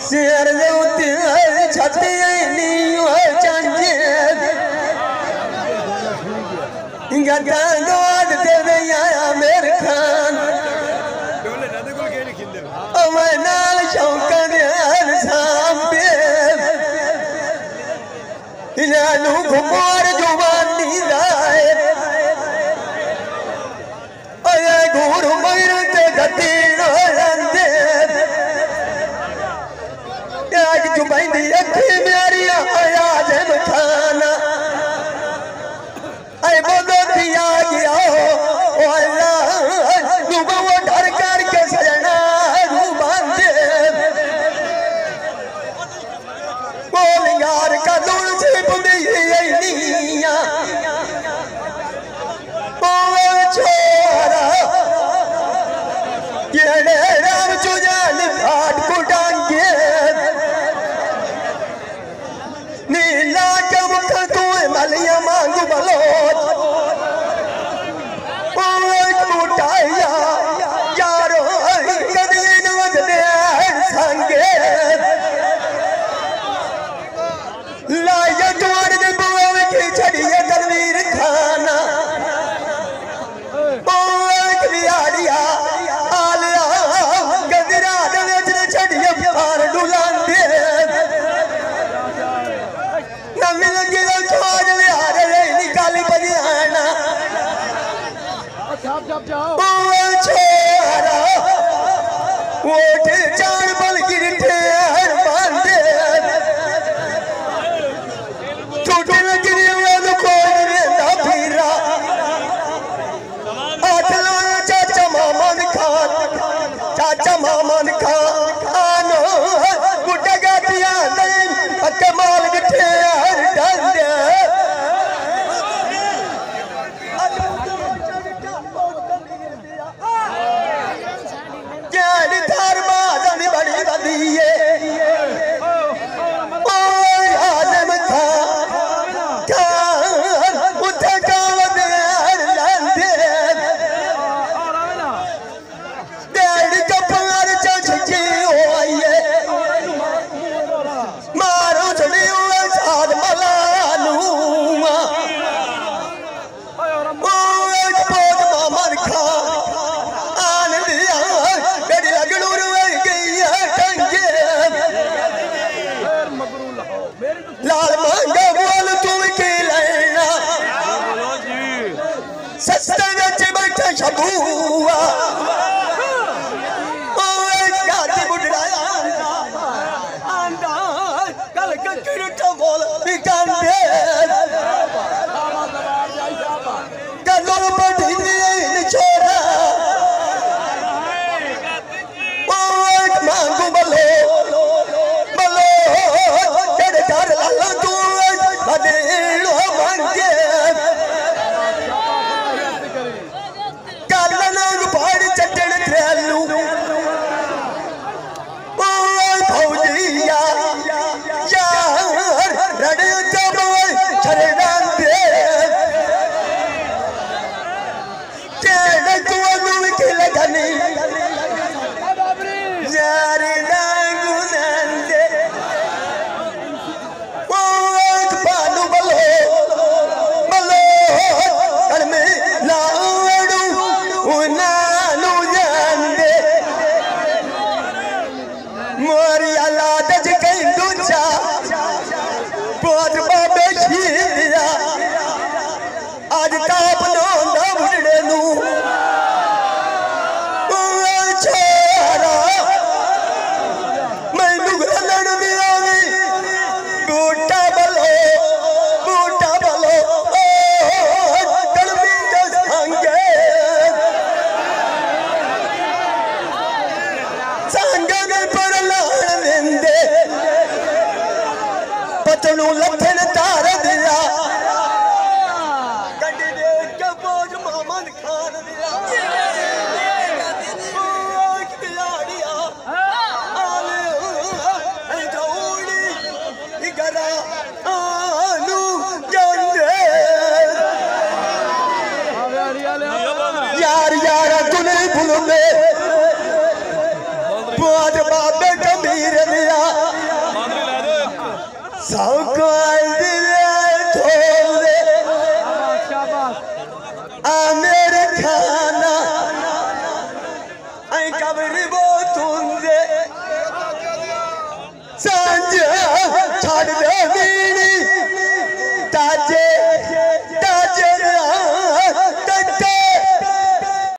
शेर छते मेरे खान नाल शौका घुमार जुबानी घूर मर गति जुबाई अखी मेरी आयाज खाना बोलो दिया गया वो डर करके सजना बांधे बोल यार का दूर से छोरा ये राम चुजान घाट को डांगे नीला के मुख तू मलिया मांगू बलो यारो कदी नवदे संगे लाया द्वार दे बुआ की छड़िया तनवीर खाना बिहारिया आलिया गदरा दे छड़िया पार डुलांदे नवी लगी छोड़ बिहार निकाली बजाना छोरा वोट चार बल गिरते बांधे छोटे लगी फिरा चाचा मामन खान बुढ़ा गाटिया कमाल बिठे डांदे लाल मांगा बोल तुम की लेना सस्ते में बैठा शबुआ गाती बुढ़ाया आंदा कल कच्ची बोल बिकांदे कलो पढ़ी छोरा मांगू बलो आज ताप ना बुढ़े नू छोरा मैनू लड़ दिया बूटा बलो कलमी संगे संगे पर लाड़ देंदे पतनू लखन तार दिया यार यार तुने भूले बहुत बाबे कबीर दिया सबको मेरे खाना आई कबरी वो तुंदे सांझ छाड़ दे